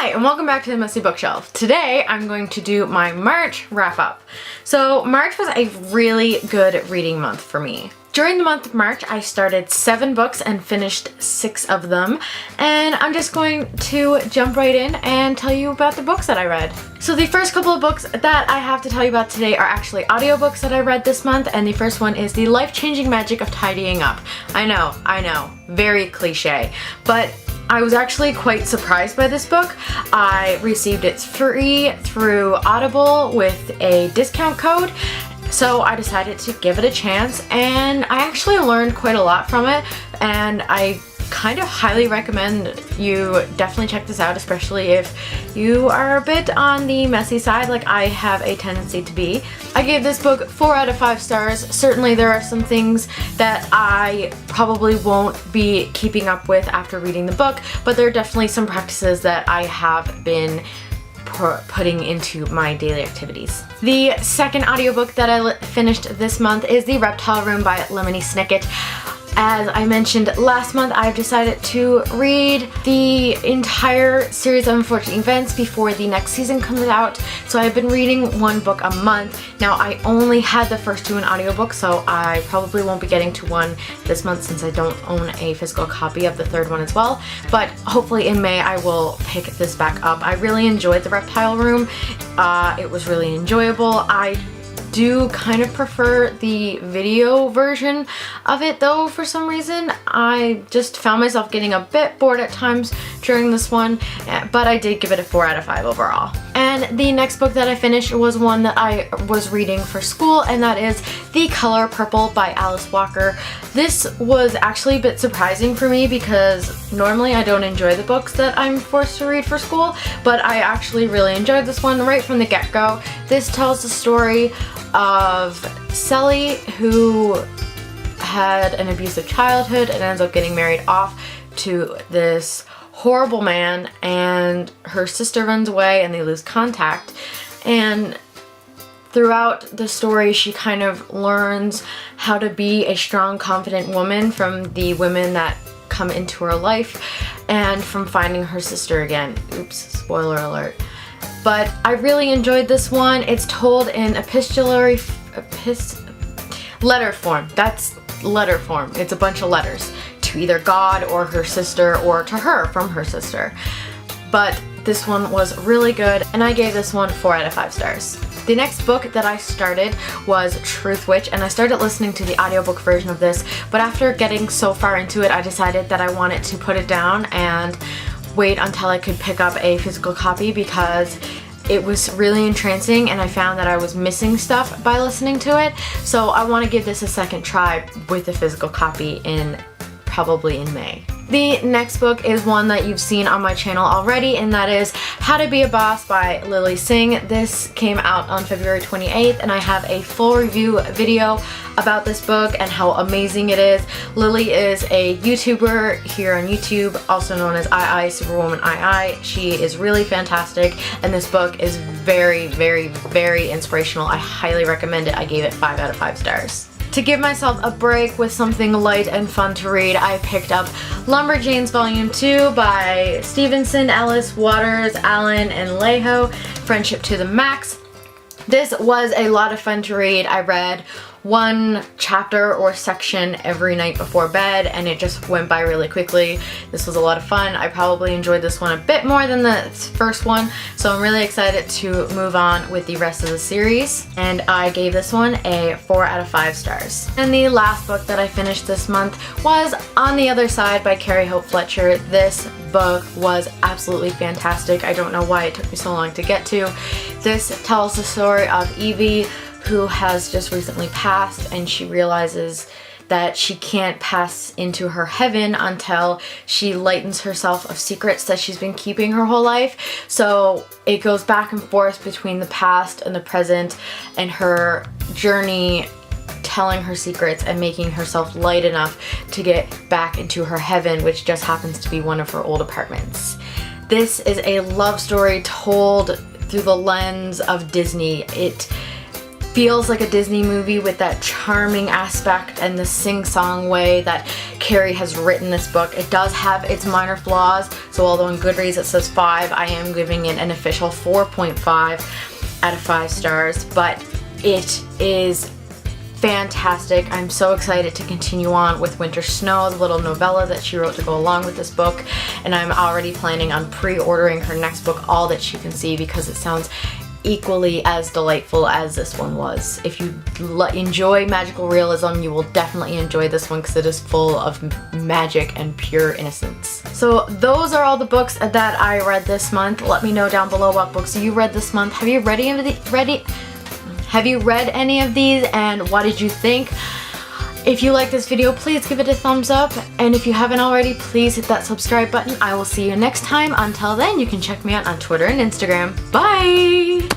Hi, and welcome back to the Messy Bookshelf. Today, I'm going to do my March wrap-up. So, March was a really good reading month for me. During the month of March, I started 7 books and finished 6 of them, and I'm just going to jump right in and tell you about the books that I read. So the first couple of books that I have to tell you about today are actually audiobooks that I read this month, and the first one is The Life-Changing Magic of Tidying Up. I know, very cliche, but I was actually quite surprised by this book. I received it free through Audible with a discount code, so I decided to give it a chance, and I actually learned quite a lot from it, and I kind of highly recommend you definitely check this out, especially if you are a bit on the messy side like I have a tendency to be. I gave this book 4 out of 5 stars. Certainly there are some things that I probably won't be keeping up with after reading the book, but there are definitely some practices that I have been putting into my daily activities. The second audiobook that I finished this month is The Reptile Room by Lemony Snicket. As I mentioned last month, I've decided to read the entire series of Unfortunate Events before the next season comes out. So I've been reading 1 book a month. Now I only had the first 2 in audiobook, so I probably won't be getting to 1 this month since I don't own a physical copy of the 3rd one as well. But hopefully in May I will pick this back up. I really enjoyed The Reptile Room. It was really enjoyable. I do kind of prefer the video version of it though for some reason. I just found myself getting a bit bored at times during this one, but I did give it a 4 out of 5 overall. And the next book that I finished was one that I was reading for school, and that is The Color Purple by Alice Walker. This was actually a bit surprising for me because normally I don't enjoy the books that I'm forced to read for school, but I actually really enjoyed this one right from the get-go. This tells the story of Sally, who had an abusive childhood and ends up getting married off to this horrible man, and her sister runs away and they lose contact. And throughout the story she kind of learns how to be a strong, confident woman from the women that come into her life and from finding her sister again. Oops, spoiler alert. But I really enjoyed this one. It's told in letter form. That's letter form. It's a bunch of letters to either God or her sister, or to her from her sister. But this one was really good, and I gave this one 4 out of 5 stars. The next book that I started was Truth Witch, and I started listening to the audiobook version of this, but after getting so far into it, I decided that I wanted to put it down and wait until I could pick up a physical copy because it was really entrancing and I found that I was missing stuff by listening to it. So I want to give this a second try with a physical copy probably in May. The next book is one that you've seen on my channel already, and that is How to Be a Boss by Lily Singh. This came out on February 28th, and I have a full review video about this book and how amazing it is. Lily is a YouTuber here on YouTube, also known as Superwoman II. She is really fantastic, and this book is very, very, very inspirational. I highly recommend it. I gave it 5 out of 5 stars. To give myself a break with something light and fun to read, I picked up Lumberjanes Volume 2 by Stevenson, Ellis, Waters, Allen, and Alejo, Friendship to the Max. This was a lot of fun to read. I read 1 chapter or section every night before bed, and it just went by really quickly. This was a lot of fun. I probably enjoyed this one a bit more than the first one, so I'm really excited to move on with the rest of the series, and I gave this one a 4 out of 5 stars. And the last book that I finished this month was On the Other Side by Carrie Hope Fletcher. This book was absolutely fantastic. I don't know why it took me so long to get to. This tells the story of Evie, who has just recently passed, and she realizes that she can't pass into her heaven until she lightens herself of secrets that she's been keeping her whole life. So it goes back and forth between the past and the present, and her journey telling her secrets and making herself light enough to get back into her heaven, which just happens to be one of her old apartments. This is a love story told through the lens of Disney. It feels like a Disney movie with that charming aspect and the sing-song way that Carrie has written this book. It does have its minor flaws, so although on Goodreads it says 5, I am giving it an official 4.5 out of 5 stars, but it is fantastic. I'm so excited to continue on with Winter Snow, the little novella that she wrote to go along with this book, and I'm already planning on pre-ordering her next book, All That She Can See, because it sounds equally as delightful as this one was. If you enjoy magical realism, you will definitely enjoy this one because it is full of magic and pure innocence. So those are all the books that I read this month. Let me know down below what books you read this month. Have you read any of these and what did you think? If you like this video, please give it a thumbs up, and if you haven't already, please hit that subscribe button. I will see you next time. Until then, you can check me out on Twitter and Instagram. Bye!